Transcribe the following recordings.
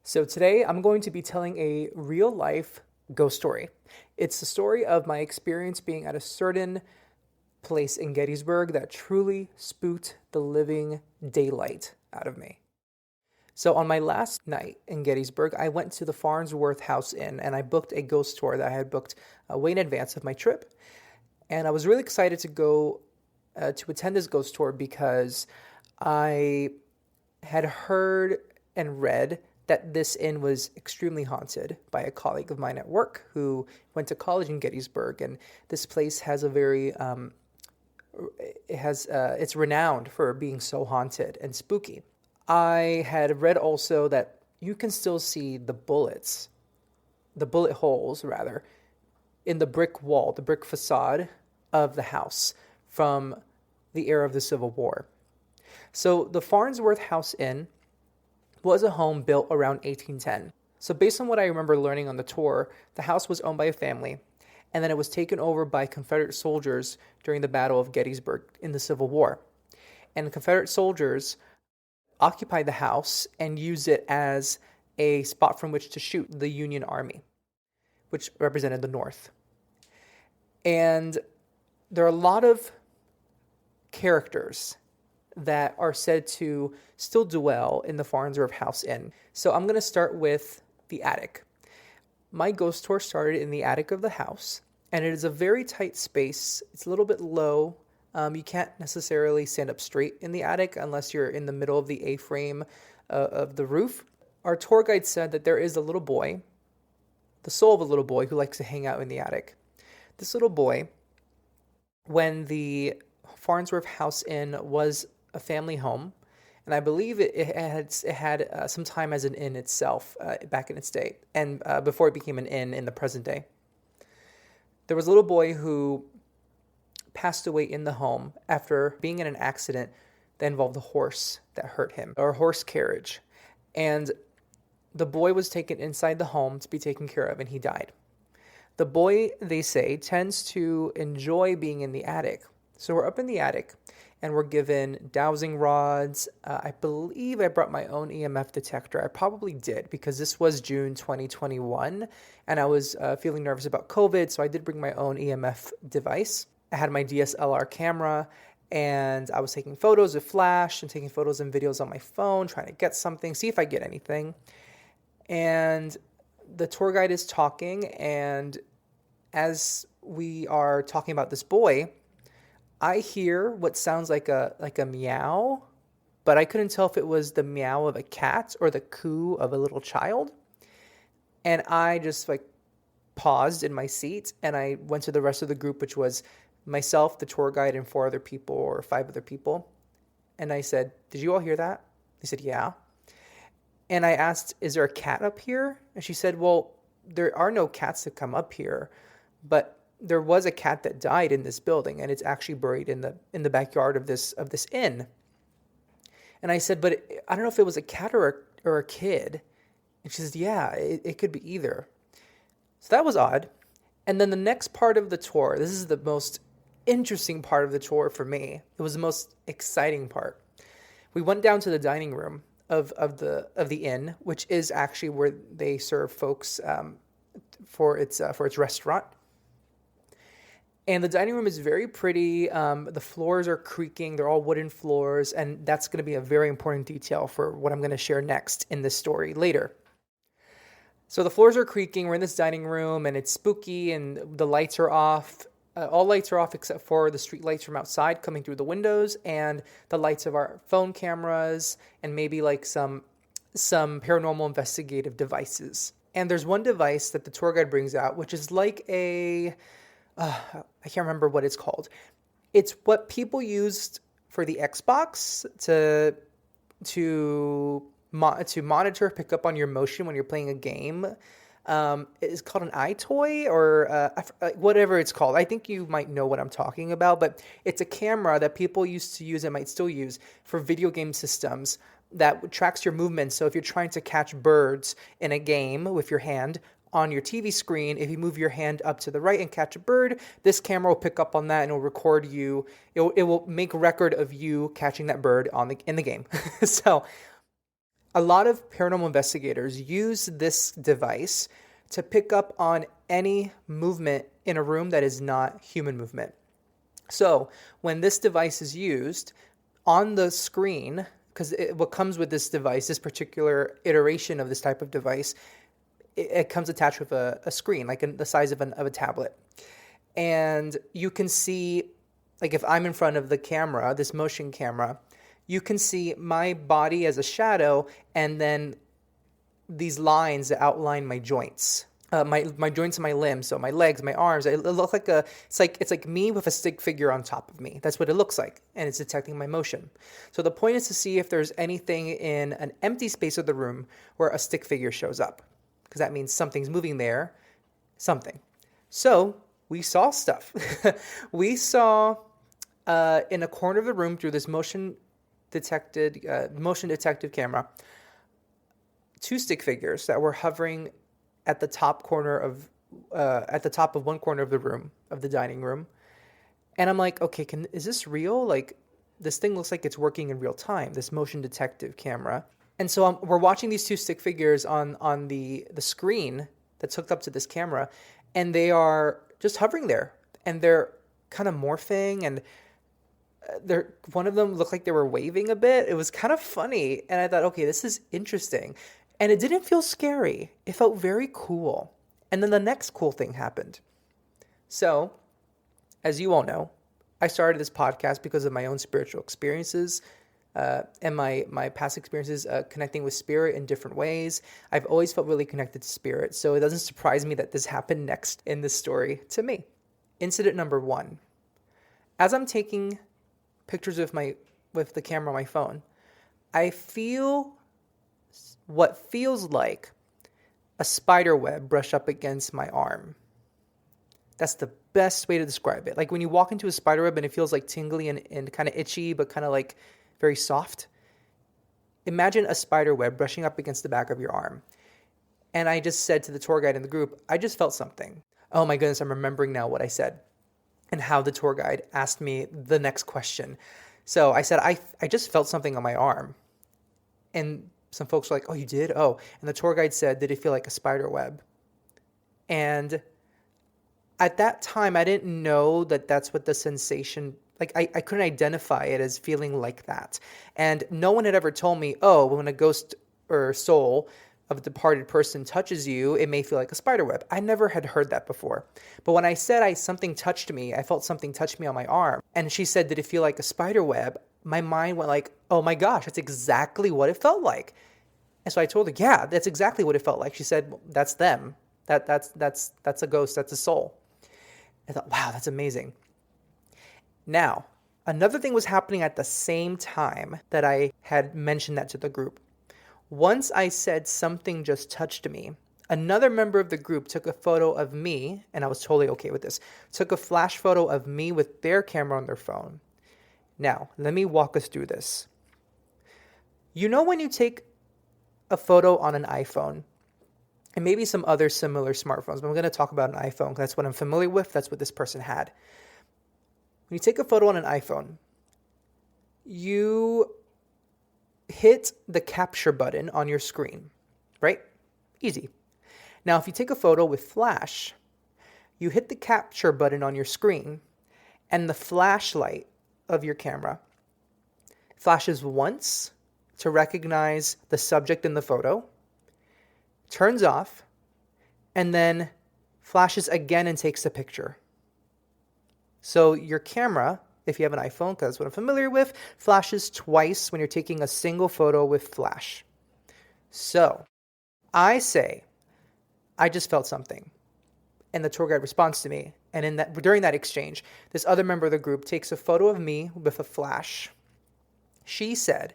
So today I'm going to be telling a real life ghost story. It's the story of my experience being at a certain place in Gettysburg that truly spooked the living daylight out of me. So on my last night in Gettysburg, I went to the Farnsworth House Inn and I booked a ghost tour that I had booked way in advance of my trip. And I was really excited to go to attend this ghost tour because I had heard and read that this inn was extremely haunted by a colleague of mine at work who went to college in Gettysburg, and this place has a very it's renowned for being so haunted and spooky. I had read also that you can still see the bullet holes rather, in the brick wall, the brick facade of the house from the era of the Civil War. So the Farnsworth House Inn was a home built around 1810. So based on what I remember learning on the tour, the house was owned by a family, and then it was taken over by Confederate soldiers during the Battle of Gettysburg in the Civil War. And the Confederate soldiers occupied the house and used it as a spot from which to shoot the Union Army, which represented the North. And there are a lot of characters that are said to still dwell in the Farnsworth House Inn. So I'm going to start with the attic. My ghost tour started in the attic of the house, and it is a very tight space. It's a little bit low. You can't necessarily stand up straight in the attic unless you're in the middle of the A-frame of the roof. Our tour guide said that there is a little boy, the soul of a little boy who likes to hang out in the attic. This little boy, when the Farnsworth House Inn was a family home, and I believe it had some time as an inn itself back in its day, and before it became an inn in the present day. There was a little boy who passed away in the home after being in an accident that involved a horse that hurt him, or a horse carriage. And the boy was taken inside the home to be taken care of, and he died. The boy, they say, tends to enjoy being in the attic. So we're up in the attic, and we're given dowsing rods. I believe I brought my own EMF detector. I probably did because this was June 2021, and I was feeling nervous about COVID, so I did bring my own EMF device. I had my DSLR camera, and I was taking photos with flash and taking photos and videos on my phone, trying to get something, see if I get anything. And the tour guide is talking, and as we are talking about this boy, I hear what sounds like a meow, but I couldn't tell if it was the meow of a cat or the coo of a little child. And I just paused in my seat, and I went to the rest of the group, which was myself, the tour guide, and 4 other people or 5 other people. And I said, "Did you all hear that?" They said, "Yeah." And I asked, "Is there a cat up here?" And she said, "Well, there are no cats that come up here, but there was a cat that died in this building, and it's actually buried in the backyard of this inn." And I said, "But I don't know if it was a cat or a kid." And she says, "Yeah, it could be either." So that was odd. And then the next part of the tour, this is the most interesting part of the tour for me. It was the most exciting part. We went down to the dining room of the inn, which is actually where they serve folks for its restaurant. And the dining room is very pretty. The floors are creaking. They're all wooden floors. And that's going to be a very important detail for what I'm going to share next in this story later. So the floors are creaking. We're in this dining room, and it's spooky, and the lights are off. All lights are off except for the street lights from outside coming through the windows, and the lights of our phone cameras, and maybe some paranormal investigative devices. And there's one device that the tour guide brings out, which is like I can't remember what it's called. It's what people used for the Xbox to monitor, pick up on your motion when you're playing a game. It's called an iToy or whatever it's called. I think you might know what I'm talking about, but it's a camera that people used to use and might still use for video game systems that tracks your movements. So if you're trying to catch birds in a game with your hand on your TV screen, if you move your hand up to the right and catch a bird, this camera will pick up on that and it'll record you. It will make record of you catching that bird in the game. So A lot of paranormal investigators use this device to pick up on any movement in a room that is not human movement. So when this device is used on the screen, because what comes with this device, this particular iteration of this type of device, it comes attached with a screen, like the size of a tablet. And you can see, like if I'm in front of the camera, this motion camera, you can see my body as a shadow, and then these lines that outline my joints. My joints and my limbs, so my legs, my arms. It looks like it's like me with a stick figure on top of me. That's what it looks like, and it's detecting my motion. So the point is to see if there's anything in an empty space of the room where a stick figure shows up, because that means something's moving there, something. So we saw stuff. We saw in a corner of the room through this motion detective camera, two stick figures that were hovering at the top of one corner of the room, of the dining room. And I'm like, okay, is this real? Like, this thing looks like it's working in real time, this motion detective camera. And so we're watching these two stick figures on the screen that's hooked up to this camera, and they are just hovering there, and they're kind of morphing, and one of them looked like they were waving a bit. It was kind of funny, and I thought, okay, this is interesting. And it didn't feel scary. It felt very cool. And then the next cool thing happened. So, as you all know, I started this podcast because of my own spiritual experiences and my past experiences connecting with spirit in different ways. I've always felt really connected to spirit, so it doesn't surprise me that this happened next in this story to me. Incident number 1. As I'm taking pictures with the camera on my phone, I feel what feels like a spider web brush up against my arm. That's the best way to describe it. Like when you walk into a spider web and it feels like tingly and kind of itchy, but kind of like very soft. Imagine a spider web brushing up against the back of your arm. And I just said to the tour guide in the group, I just felt something. Oh my goodness, I'm remembering now what I said and how the tour guide asked me the next question. So I said, I just felt something on my arm. And some folks were like, oh, you did? Oh. And the tour guide said, did it feel like a spider web? And at that time, I didn't know that that's what the sensation, like I couldn't identify it as feeling like that. And no one had ever told me, oh, when a ghost or soul of a departed person touches you, it may feel like a spider web. I never had heard that before. But when I said something touched me, I felt something touch me on my arm. And she said, did it feel like a spider web? My mind went like, oh my gosh, that's exactly what it felt like. And so I told her, yeah, that's exactly what it felt like. She said, well, that's them. That's a ghost. That's a soul. I thought, wow, that's amazing. Now, another thing was happening at the same time that I had mentioned that to the group. Once I said something just touched me, another member of the group took a photo of me, and I was totally okay with this, took a flash photo of me with their camera on their phone. Now, let me walk us through this. You know when you take a photo on an iPhone, and maybe some other similar smartphones, but I'm going to talk about an iPhone because that's what I'm familiar with. That's what this person had. When you take a photo on an iPhone, you hit the capture button on your screen, right? Easy. Now, if you take a photo with flash, you hit the capture button on your screen, and the flashlight of your camera flashes once to recognize the subject in the photo, turns off, and then flashes again and takes a picture. So your camera, if you have an iPhone, because that's what I'm familiar with, flashes twice when you're taking a single photo with flash. So I say, I just felt something. And the tour guide responds to me. And during that exchange, this other member of the group takes a photo of me with a flash. She said,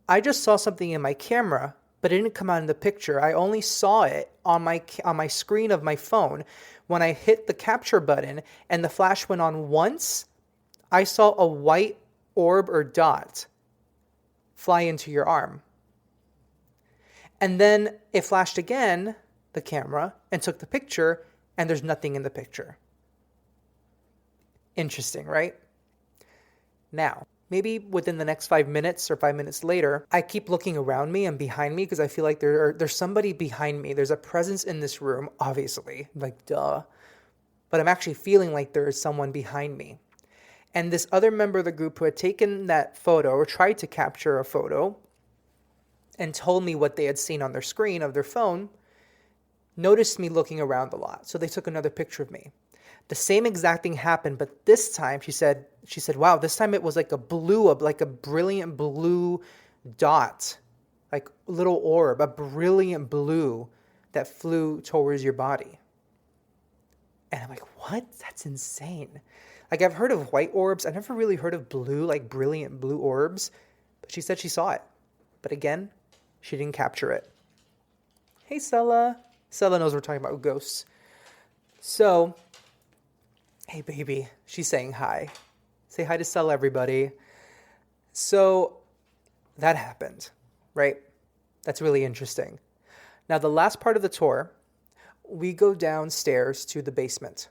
I just saw something in my camera, but it didn't come out in the picture. I only saw it on my screen of my phone. When I hit the capture button and the flash went on once, I saw a white orb or dot fly into your arm. And then it flashed again, the camera, and took the picture, and there's nothing in the picture. Interesting, right? Now, maybe within the next 5 minutes or 5 minutes later, I keep looking around me and behind me because I feel like there's somebody behind me. There's a presence in this room, obviously, like duh. But I'm actually feeling like there is someone behind me. And this other member of the group who had taken that photo or tried to capture a photo and told me what they had seen on their screen of their phone noticed me looking around a lot. So they took another picture of me. The same exact thing happened, but this time she said, wow, this time it was like a brilliant blue dot, like a little orb, a brilliant blue that flew towards your body. And I'm like, what? That's insane. Like, I've heard of white orbs. I've never really heard of blue, like brilliant blue orbs. But she said she saw it. But again, she didn't capture it. Hey, Stella. Stella knows we're talking about ghosts. So, hey, baby. She's saying hi. Say hi to Stella, everybody. So, that happened, right? That's really interesting. Now, the last part of the tour, we go downstairs to the basement.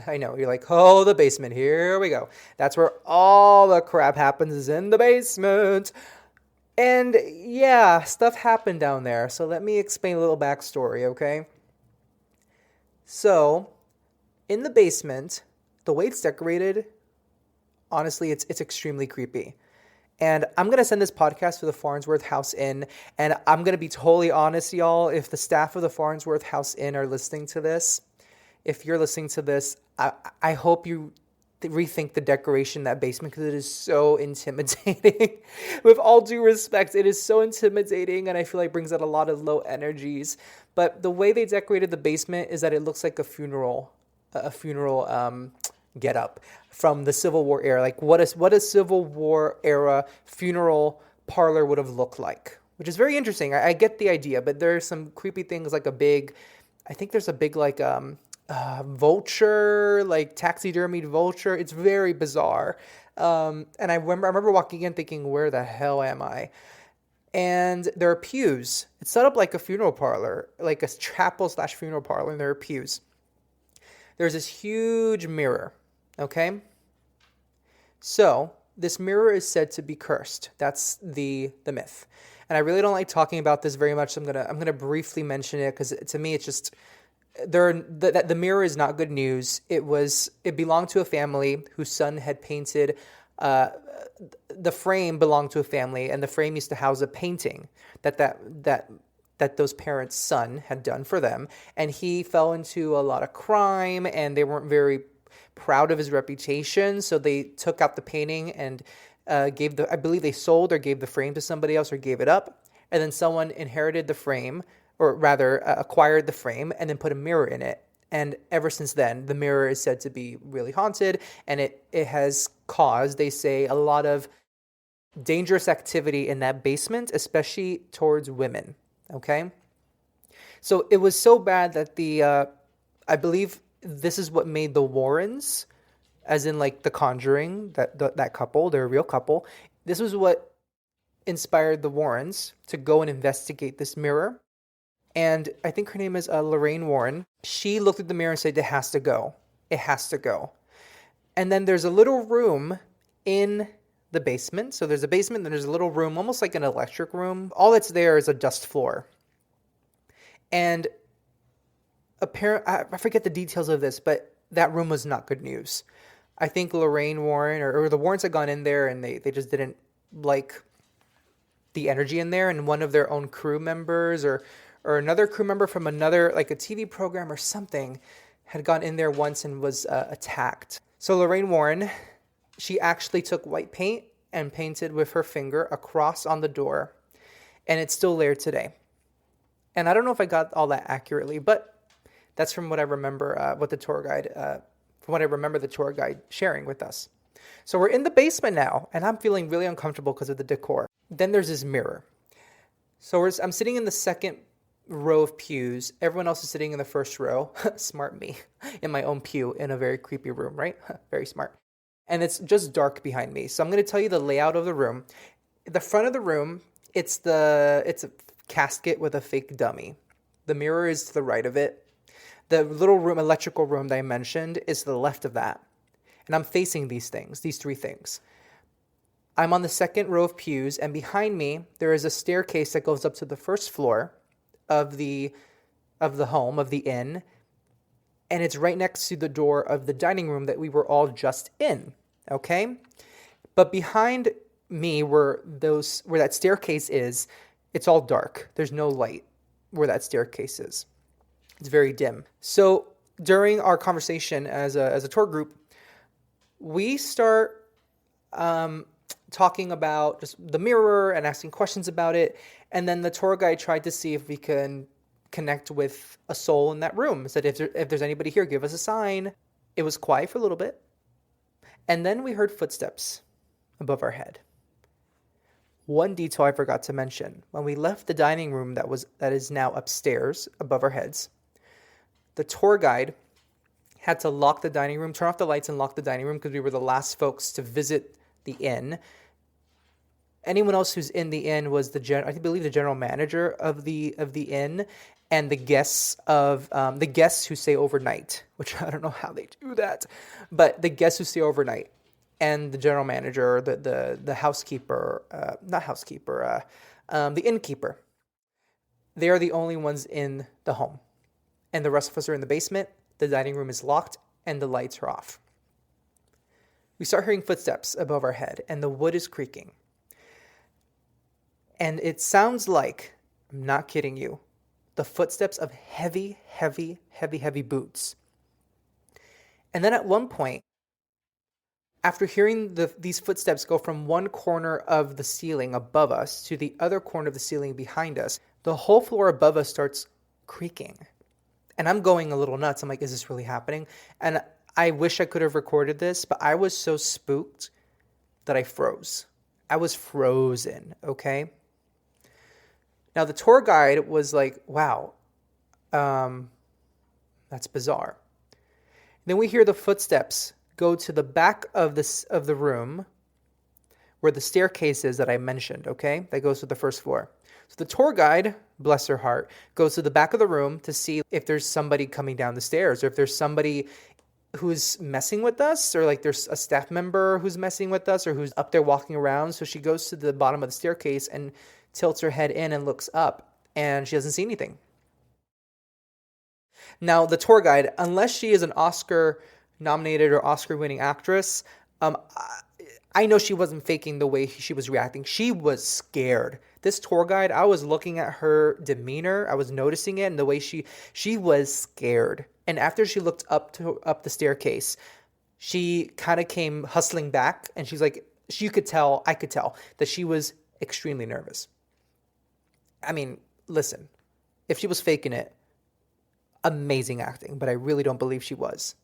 I know, you're like, oh, the basement, here we go. That's where all the crap happens, is in the basement. And yeah, stuff happened down there. So let me explain a little backstory, okay? So, in the basement, the way it's decorated, honestly, it's extremely creepy. And I'm going to send this podcast to the Farnsworth House Inn. And I'm going to be totally honest, y'all. If the staff of the Farnsworth House Inn are listening to this, if you're listening to this, I hope you rethink the decoration in that basement because it is so intimidating. With all due respect, it is so intimidating and I feel like brings out a lot of low energies. But the way they decorated the basement is that it looks like a funeral get up from the Civil War era. Like what a Civil War era funeral parlor would have looked like, which is very interesting. I get the idea, but there's some creepy things like I think there's a big like vulture, like taxidermied vulture. It's very bizarre. And I remember walking in thinking, where the hell am I? And there are pews. It's set up like a funeral parlor, like a chapel/funeral parlor, and there are pews. There's this huge mirror, okay? So this mirror is said to be cursed. That's the myth. And I really don't like talking about this very much. So I'm gonna briefly mention it because to me it's just the mirror is not good news. It belonged to a family whose son had painted. The frame belonged to a family, and the frame used to house a painting that those parents' son had done for them. And he fell into a lot of crime, and they weren't very proud of his reputation. So they took out the painting and I believe they sold or gave the frame to somebody else or gave it up. And then someone inherited the frame, or rather acquired the frame and then put a mirror in it. And ever since then, the mirror is said to be really haunted, and it has caused, they say, a lot of dangerous activity in that basement, especially towards women, okay? So it was so bad that I believe this is what made the Warrens, as in like The Conjuring, that couple, they're a real couple. This was what inspired the Warrens to go and investigate this mirror. And I think her name is Lorraine Warren. She looked at the mirror and said, it has to go. It has to go. And then there's a little room in the basement. So there's a basement, then there's a little room, almost like an electric room. All that's there is a dust floor. And I forget the details of this, but that room was not good news. I think Lorraine Warren or the Warrens had gone in there and they just didn't like the energy in there. And one of their own crew members or another crew member from another, like a TV program or something, had gone in there once and was attacked. So Lorraine Warren, she actually took white paint and painted with her finger a cross on the door. And it's still there today. And I don't know if I got all that accurately, but that's from what I remember, from what I remember the tour guide sharing with us. So we're in the basement now, and I'm feeling really uncomfortable because of the decor. Then there's this mirror. So I'm sitting in the second row of pews. Everyone else is sitting in the first row. Smart me. In my own pew in a very creepy room, right? Very smart. And it's just dark behind me. So I'm going to tell you the layout of the room. The front of the room, it's a casket with a fake dummy. The mirror is to the right of it. The little room, electrical room that I mentioned, is to the left of that. And I'm facing these three things. I'm on the second row of pews, and behind me, there is a staircase that goes up to the first floor of the home, of the inn, and it's right next to the door of the dining room that we were all just in, okay? But behind me, where that staircase is, it's all dark. There's no light where that staircase is. It's very dim. So during our conversation as a tour group, we start talking about just the mirror and asking questions about it. And then the tour guide tried to see if we can connect with a soul in that room. He said, if there's anybody here, give us a sign. It was quiet for a little bit. And then we heard footsteps above our head. One detail I forgot to mention. When we left the dining room that is now upstairs above our heads, the tour guide had to lock the dining room, turn off the lights and lock the dining room because we were the last folks to visit the inn. Anyone else who's in the inn was I believe the general manager of the inn, and the guests who stay overnight, which I don't know how they do that, but the guests who stay overnight, and the general manager, the housekeeper, the innkeeper. They are the only ones in the home, and the rest of us are in the basement. The dining room is locked, and the lights are off. We start hearing footsteps above our head, and the wood is creaking. And it sounds like, I'm not kidding you, the footsteps of heavy, heavy, heavy, heavy boots. And then at one point, after hearing these footsteps go from one corner of the ceiling above us to the other corner of the ceiling behind us, the whole floor above us starts creaking. And I'm going a little nuts. I'm like, is this really happening? And I wish I could have recorded this, but I was so spooked that I froze. I was frozen, okay? Now, the tour guide was like, wow, that's bizarre. Then we hear the footsteps go to the back of the room where the staircase is that I mentioned, okay? That goes to the first floor. So the tour guide, bless her heart, goes to the back of the room to see if there's somebody coming down the stairs, or if there's somebody who's messing with us, or like there's a staff member who's messing with us, or who's up there walking around. So she goes to the bottom of the staircase and tilts her head in and looks up, and she doesn't see anything. Now, the tour guide, unless she is an Oscar-nominated or Oscar-winning actress, I know she wasn't faking the way she was reacting. She was scared. This tour guide, I was looking at her demeanor. I was noticing it, and the way she was scared. And after she looked up the staircase, she kind of came hustling back, and she's like, I could tell that she was extremely nervous. I mean, listen, if she was faking it, amazing acting, but I really don't believe she was.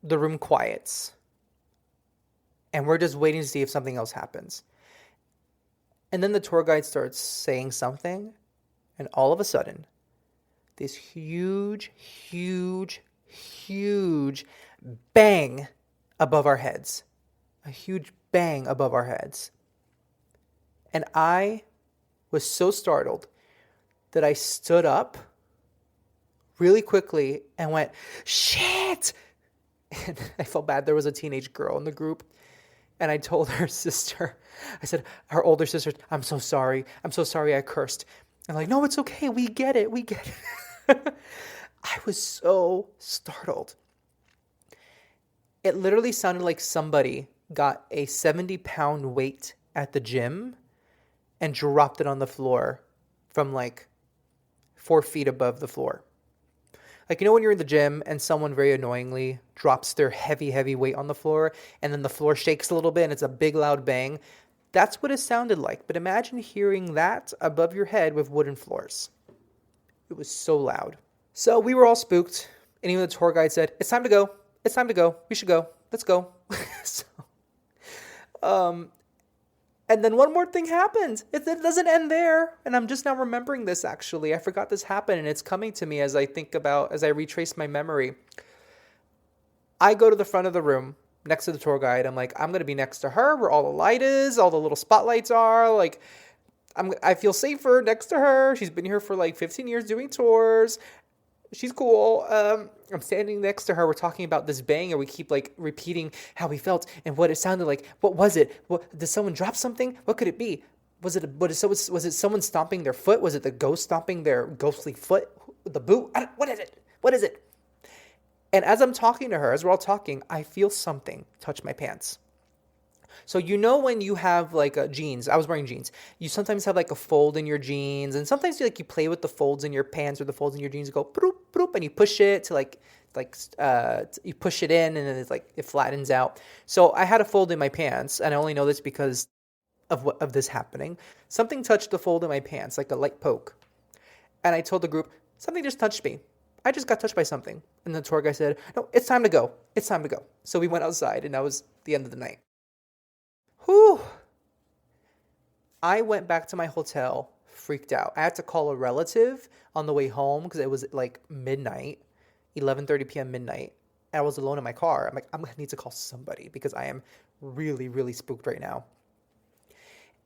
The room quiets, and we're just waiting to see if something else happens. And then the tour guide starts saying something, and all of a sudden, this huge, huge, huge bang above our heads. A huge bang above our heads. And I was so startled that I stood up really quickly and went, shit! And I felt bad. There was a teenage girl in the group. And I told her sister, I said, her older sister, I'm so sorry I cursed. And like, no, it's okay. We get it. I was so startled. It literally sounded like somebody got a 70-pound weight at the gym and dropped it on the floor from like 4 feet above the floor. Like, you know when you're in the gym and someone very annoyingly drops their heavy, heavy weight on the floor and then the floor shakes a little bit and it's a big, loud bang? That's what it sounded like. But imagine hearing that above your head with wooden floors. It was so loud. So we were all spooked. And even the tour guide said, it's time to go. It's time to go. We should go. Let's go. And then one more thing happened. It doesn't end there. And I'm just now remembering this, actually. I forgot this happened, and it's coming to me as I retrace my memory. I go to the front of the room next to the tour guide. I'm like, I'm going to be next to her where all the light is, all the little spotlights are. Like, I feel safer next to her. She's been here for like 15 years doing tours. She's cool. I'm standing next to her. We're talking about this bang, and we keep like repeating how we felt and what it sounded like. What was it? What did someone drop something? What could it be? Was it someone stomping their foot? Was it the ghost stomping their ghostly foot? The boot? What is it? What is it? And as I'm talking to her, as we're all talking, I feel something touch my pants. So you know when you have like jeans, I was wearing jeans. You sometimes have like a fold in your jeans, and sometimes you play with the folds in your pants or the folds in your jeans. You go broop, broop, and you push it to you push it in, and then it flattens out. So I had a fold in my pants, and I only know this because of this happening. Something touched the fold in my pants, like a light poke, and I told the group something just touched me. I just got touched by something, and the tour guy said, "No, it's time to go. It's time to go." So we went outside, and that was the end of the night. Whew. I went back to my hotel, freaked out. I had to call a relative on the way home because it was like midnight, 11:30 p.m. midnight. And I was alone in my car. I'm like, I'm going to need to call somebody because I am really, really spooked right now.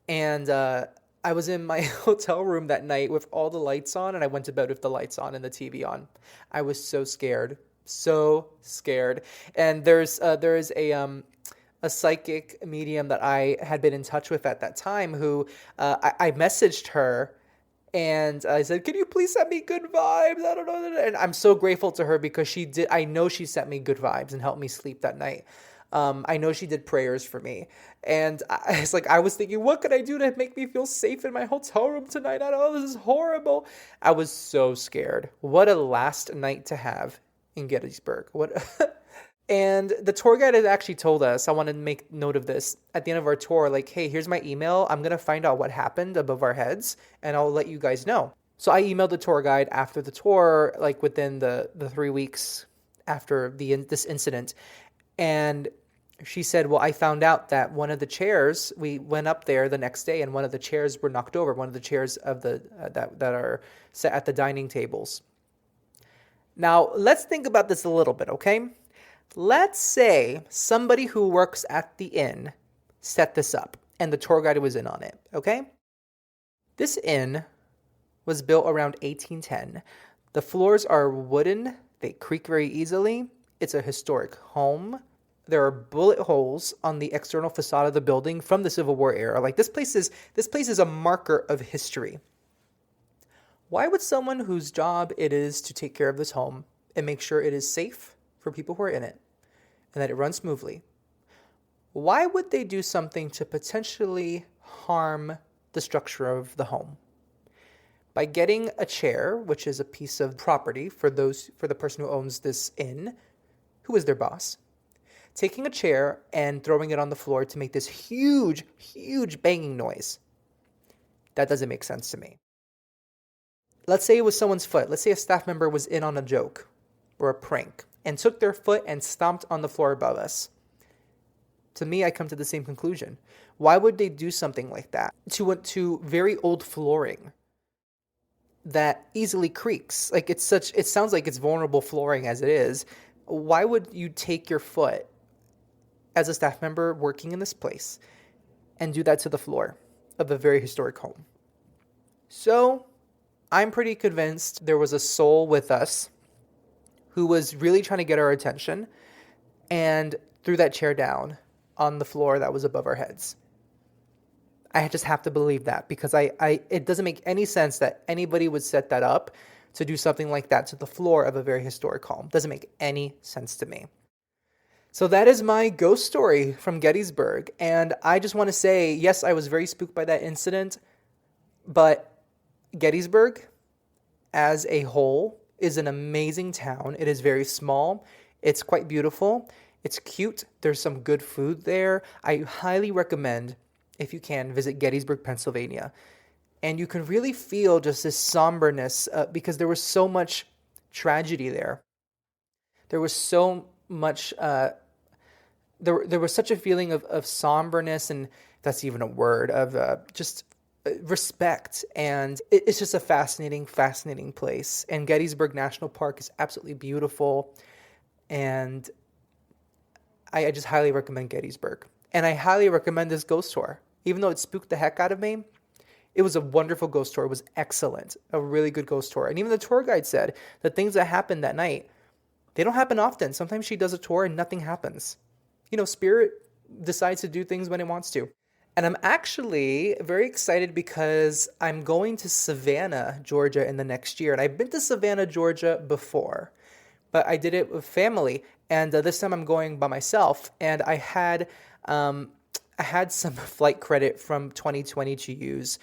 And I was in my hotel room that night with all the lights on, and I went to bed with the lights on and the TV on. I was so scared. So scared. And there is a psychic medium that I had been in touch with at that time who I messaged her and I said, "Can you please send me good vibes?" I don't know. And I'm so grateful to her because she did. I know she sent me good vibes and helped me sleep that night. I know she did prayers for me. And it's like, I was thinking, what could I do to make me feel safe in my hotel room tonight? I don't know, this is horrible. I was so scared. What a last night to have in Gettysburg. And the tour guide had actually told us, I want to make note of this, at the end of our tour, like, hey, here's my email. I'm going to find out what happened above our heads, and I'll let you guys know. So I emailed the tour guide after the tour, like within the 3 weeks after this incident. And she said, well, I found out that one of the chairs, we went up there the next day, and one of the chairs were knocked over, one of the chairs of the that are set at the dining tables. Now, let's think about this a little bit, okay? Let's say somebody who works at the inn set this up and the tour guide was in on it, okay? This inn was built around 1810. The floors are wooden. They creak very easily. It's a historic home. There are bullet holes on the external facade of the building from the Civil War era. Like this place is a marker of history. Why would someone whose job it is to take care of this home and make sure it is safe for people who are in it and that it runs smoothly, why would they do something to potentially harm the structure of the home? By getting a chair, which is a piece of property for the person who owns this inn, who is their boss, taking a chair and throwing it on the floor to make this huge, huge banging noise. That doesn't make sense to me. Let's say it was someone's foot. Let's say a staff member was in on a joke or a prank and took their foot and stomped on the floor above us. To me, I come to the same conclusion. Why would they do something like that to very old flooring that easily creaks? Like it sounds like it's vulnerable flooring as it is. Why would you take your foot as a staff member working in this place and do that to the floor of a very historic home? So I'm pretty convinced there was a soul with us who was really trying to get our attention and threw that chair down on the floor that was above our heads. I just have to believe that because it doesn't make any sense that anybody would set that up to do something like that to the floor of a very historic home. Doesn't make any sense to me. So that is my ghost story from Gettysburg. And I just want to say, yes, I was very spooked by that incident, but Gettysburg as a whole is an amazing town. It is very small. It's quite beautiful. It's cute. There's some good food there. I highly recommend, if you can, visit Gettysburg, Pennsylvania. And you can really feel just this somberness because there was so much tragedy there. There was so much, there was such a feeling of somberness, and if that's even a word, of just respect. And it's just a fascinating place. And Gettysburg National Park is absolutely beautiful. And I just highly recommend Gettysburg. And I highly recommend this ghost tour. Even though it spooked the heck out of me, It was a wonderful ghost tour. It was excellent. A really good ghost tour. And even the tour guide said the things that happened that night, they don't happen often. Sometimes she does a tour and nothing happens. Spirit decides to do things when it wants to. And I'm actually very excited because I'm going to Savannah, Georgia in the next year. And I've been to Savannah, Georgia before, but I did it with family. And this time I'm going by myself. And I had some flight credit from 2020 to use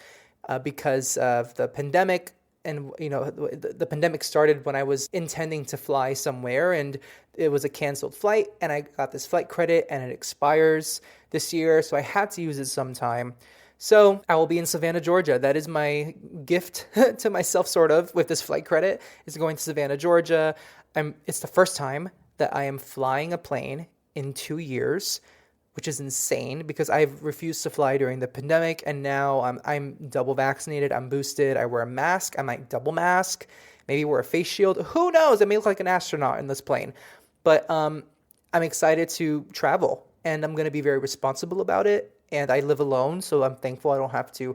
because of the pandemic. And, the pandemic started when I was intending to fly somewhere, and it was a canceled flight, and I got this flight credit, and it expires this year, so I had to use it sometime. So I will be in Savannah, Georgia. That is my gift to myself, sort of, with this flight credit, is going to Savannah, Georgia. It's the first time that I am flying a plane in 2 years, which is insane because I've refused to fly during the pandemic, and now I'm double vaccinated, I'm boosted, I wear a mask, I might double mask, maybe wear a face shield. Who knows? I may look like an astronaut in this plane. But I'm excited to travel, and I'm going to be very responsible about it. And I live alone, so I'm thankful I don't have to,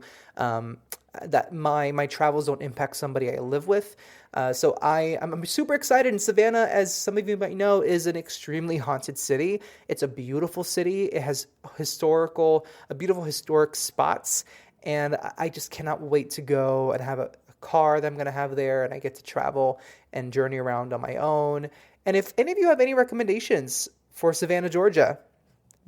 that my travels don't impact somebody I live with. So I'm super excited. And Savannah, as some of you might know, is an extremely haunted city. It's a beautiful city. It has beautiful historic spots. And I just cannot wait to go and have a car that I'm going to have there. And I get to travel and journey around on my own. And if any of you have any recommendations for Savannah, Georgia,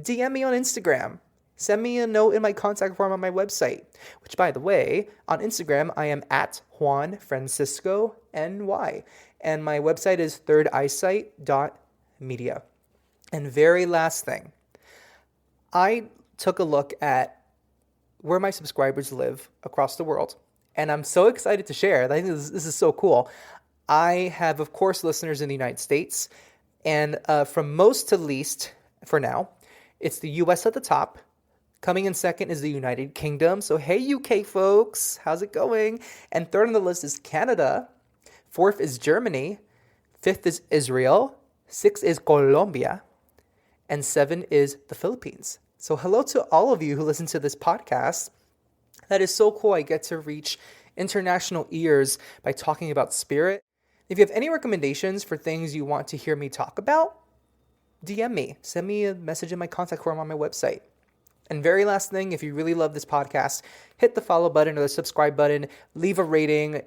DM me on Instagram. Send me a note in my contact form on my website, which, by the way, on Instagram, I am at Juan Francisco NY. And my website is thirdeyesight.media. And very last thing, I took a look at where my subscribers live across the world. And I'm so excited to share. I think this is so cool. I have, of course, listeners in the United States. And from most to least, for now, it's the U.S. at the top. Coming in second is the United Kingdom. So, hey, UK folks, how's it going? And third on the list is Canada. Fourth is Germany. Fifth is Israel. Sixth is Colombia. And seven is the Philippines. So, hello to all of you who listen to this podcast. That is so cool. I get to reach international ears by talking about spirit. If you have any recommendations for things you want to hear me talk about, DM me. Send me a message in my contact form on my website. And very last thing, if you really love this podcast, hit the follow button or the subscribe button, leave a rating,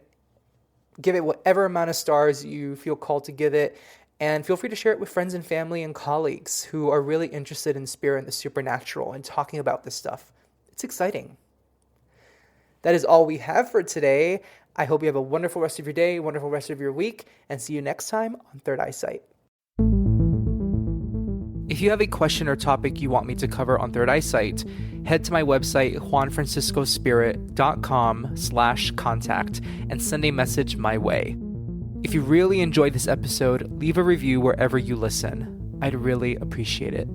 give it whatever amount of stars you feel called to give it, and feel free to share it with friends and family and colleagues who are really interested in spirit and the supernatural and talking about this stuff. It's exciting. That is all we have for today. I hope you have a wonderful rest of your day, wonderful rest of your week, and see you next time on Third Eyesight. If you have a question or topic you want me to cover on Third Eyesight, head to my website, juanfranciscospirit.com/contact, and send a message my way. If you really enjoyed this episode, leave a review wherever you listen. I'd really appreciate it.